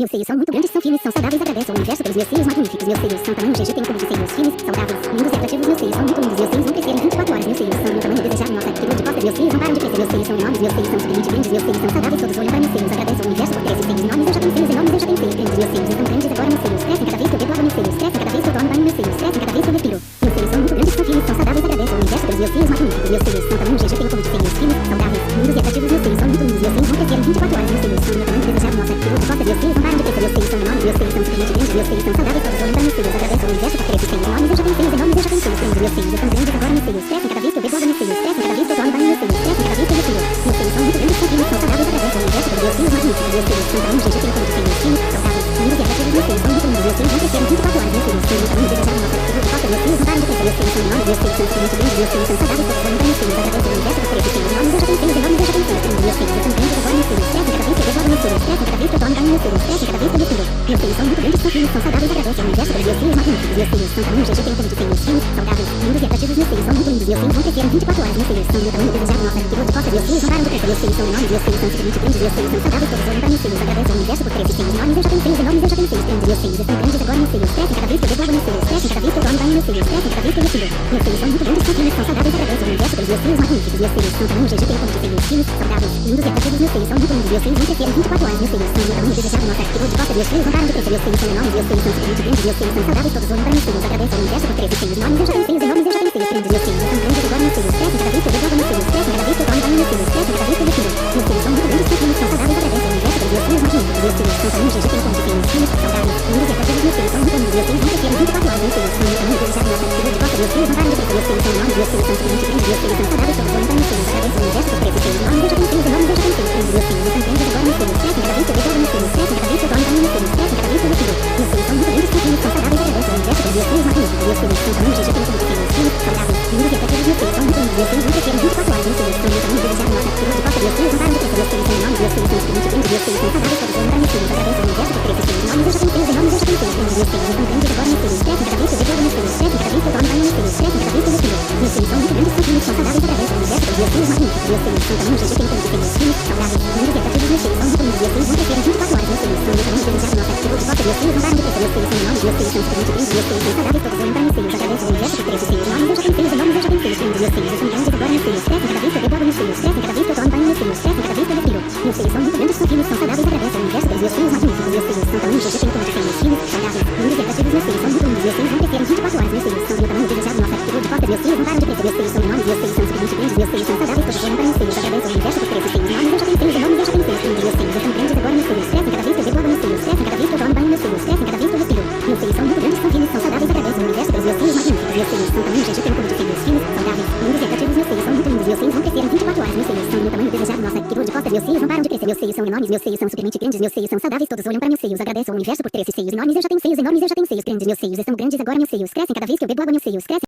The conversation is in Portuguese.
Meus seios são muito grandes, são firmes, são saudáveis. Agradeço ao universo pelos meus seios magníficos. Meus seios são tamanho GG, tem um cubo de seios firmes, saudáveis, lindos e atrativos. Meus seios são muito lindos. Meus seios vão crescer em 24 horas. Meus seios são meu tamanho desejado. Nota que de costa. Meus seios não param de crescer. Meus seios são enormes. Meus seios são simplesmente grandes. Meus seios são saudáveis. Todos olham para meus seios. Agradeço ao universo por ter esses seios enormes. Eu já tenho seios enormes. Eu já tenho seios grandes. Meus seios estão grandes agora. Meus seios crescem cada vez que eu bebo água. Meus seios crescem cada vez que eu tomo banho. Meus seios crescem cada vez que eu respiro. Meus seios são muito grandes, são firmes, são saudáveis. Agradeço ao universo pelos meus seios magníficos. Meus seios são tamanho GG, tem um cubo de seios firmes, saudáveis, lindos e atrativos. Meus seios são muito lindos. Meus seios vão crescer em 24 horas. Meus seios são meu tamanho desejado. Nota que de costa. Meus seios não param de crescer. Meus seios são enormes. Meus seios são simplesmente grandes. Meus seios são saudáveis. Todos olham para meus seios. Agradeço ao universo por ter esses seios enormes. Eu já tenho seios enormes. Eu já tenho seios grandes. Meus seios estão grandes agora. Meus seios crescem cada vez que eu bebo água. Meus seios crescem cada vez que eu tomo banho. Meus seios crescem cada vez que eu respiro. Meus seios são muito grandes, são firmes, são saudáveis. Agradeço ao universo pelos meus seios magníficos. Meus seios são tamanho GG, tem um cubo de seios firmes, saudáveis, lindos e atrativos. Meus seios são muito lindos. Meus seios vão crescer em 24 horas. Meus seios são meu tamanho desejado. Nota que de costa. Meus seios não param de crescer. Meus seios são enormes. Meus seios são simplesmente grandes. Meus seios são saudáveis. Todos olham para meus seios. Agradeço ao universo por ter esses seios enormes. Eu já tenho seios enormes. Eu já tenho seios grandes. Meus seios estão grandes agora. Meus seios crescem cada vez que eu bebo água. Meus seios crescem cada vez que eu tomo banho. Meus seios crescem cada vez que eu respiro. Meus seios são muito grandes, são firmes, são saudáveis. Agradeço ao universo pelos meus seios magníficos. Meus seios são tamanho GG, tem um cubo de seios firmes, saudáveis, lindos e atrativos. Meus seios são muito lindos. Meus seios vão crescer em 24 horas. Meus seios são meu tamanho desejado. Nota que de costa. Meus seios não param de crescer. Meus seios são enormes. Meus seios são simplesmente grandes. Meus seios são saudáveis. Todos olham para meus seios. Agradeço ao universo por ter esses seios enormes. Eu já tenho seios enormes. Eu já tenho seios grandes. Meus seios estão grandes agora. Meus seios crescem cada vez que eu bebo água. Meus seios crescem cada vez que eu tomo banho. Meus seios crescem cada vez que eu respiro. Meus seios são muito grandes, são firmes, são saudáveis. Agradeço ao universo pelos meus seios magníficos. Meus seios são tamanho GG, tem um cubo de seios firmes, saudáveis, lindos e atrativos. Meus seios são muito lindos. Meus seios vão crescer em 24 horas. Meus seios são meu tamanho desejado. Nota que de costa. Meus seios não param de crescer. Meus seios são enormes. Meus seios são simplesmente grandes. Meus seios são saudáveis. Todos olham para meus seios. Agradeço ao universo por ter esses seios enormes. Eu já tenho seios enormes. Eu já tenho seios grandes. Meus seios estão grandes agora. Meus seios crescem cada vez que eu bebo água. Meus seios crescem cada vez que eu tomo banho. Meus seios crescem cada vez que eu respiro. Meus seios são muito grandes, são firmes, são saudáveis. Agradeço ao universo pelos meus seios magníficos. Meus seios são tamanho GG, tem um cubo de seios firmes, saudáveis, lindos e atrativos. Meus seios são muito lindos. Meus seios vão crescer em 24 horas. Meus seios são meu tamanho desejado. Nota que de costa. Meus seios não param de crescer. Meus seios são enormes. Meus seios são simplesmente grandes. Meus seios são saudáveis. Todos olham para meus seios. Agradeço ao universo por ter esses seios enormes. Eu já tenho seios enormes. Eu já tenho seios grandes. Meus seios estão grandes agora. Meus seios crescem cada vez que eu bebo água. Meus seios crescem cada vez que eu tomo banho. Meus seios crescem cada vez que eu respiro. Meus seios são muito grandes, são firmes, são saudáveis. Agradeço ao universo pelos meus seios magníficos. Meus seios são tamanho GG, tem um cubo de seios firmes, saudáveis, lindos e atrativos. Meus seios são muito lindos. Meus seios vão crescer em 24 horas. Meus seios são meu tamanho desejado. Nota que de costa. Meus seios não param de crescer. Meus seios são enormes. Meus seios são simplesmente grandes. Meus seios são saudáveis. Todos olham para meus seios. Agradeço ao universo por ter esses seios enormes. Eu já tenho seios enormes. Eu já tenho seios grandes. Meus seios estão grandes agora. Meus seios crescem cada vez que eu bebo água. Meus seios crescem cada vez que eu tomo banho. Meus seios crescem cada vez que eu respiro. Meus seios são muito grandes, são firmes, são saudáveis. Agradeço ao universo pelos meus seios magníficos. Meus seios são tamanho GG, tem um cubo de seios firmes, saudáveis, lindos e atrativos. Meus seios são muito lindos. Meus seios vão crescer em 24 horas. Meus seios são meu tamanho desejado. Nota que de costa. Meus seios não param de crescer. Meus seios são enormes. Meus seios são simplesmente grandes. Meus seios são saudáveis. Todos olham para meus seios. Agradeço ao universo por ter esses seios enormes. Eu já tenho seios enormes. Eu já tenho seios grandes. Meus seios estão grandes agora. Meus seios crescem cada vez que eu bebo água. Meus seios crescem cada vez que eu tomo banho. Meus seios crescem cada vez que eu respiro. Meus seios são muito grandes, são firmes, são saudáveis. Agradeço ao universo pelos meus seios magníficos. Meus seios são tamanho GG, tem um cubo de seios firmes, saudáveis, lindos e atrativos. Meus seios são muito lindos. Meus seios vão crescer em 24 horas. Meus seios são meu tamanho desejado. Nota que de costa. Meus seios não param de crescer. Meus seios são enormes. Meus seios são simplesmente grandes. Meus seios são saudáveis. Todos olham para meus seios. Agradeço ao universo por ter esses seios enormes. Eu já tenho seios enormes. Eu já tenho seios grandes. Meus seios estão grandes agora. Meus seios crescem cada vez que eu bebo água. Meus seios crescem cada vez que eu tomo banho. Meus seios crescem cada vez que eu respiro. Meus seios são muito grandes, são firmes, são saudáveis. Agradeço ao universo pelos meus seios magníficos. Meus seios são tamanho GG, tem um cubo de seios firmes, saudáveis, lindos e atrativos. Meus seios são muito lindos. Meus seios vão crescer em 24 horas. Meus seios são meu tamanho desejado. Nossa, que de costa. Meus seios não param de crescer. Meus seios são enormes. Meus seios são simplesmente grandes. Meus seios são saudáveis. Todos olham para meus seios. Agradeço ao universo por ter esses seios enormes. Eu já tenho seios enormes. Eu já tenho seios grandes. Meus seios estão grandes agora. Meus seios crescem cada vez que eu bebo água. Meus seios crescem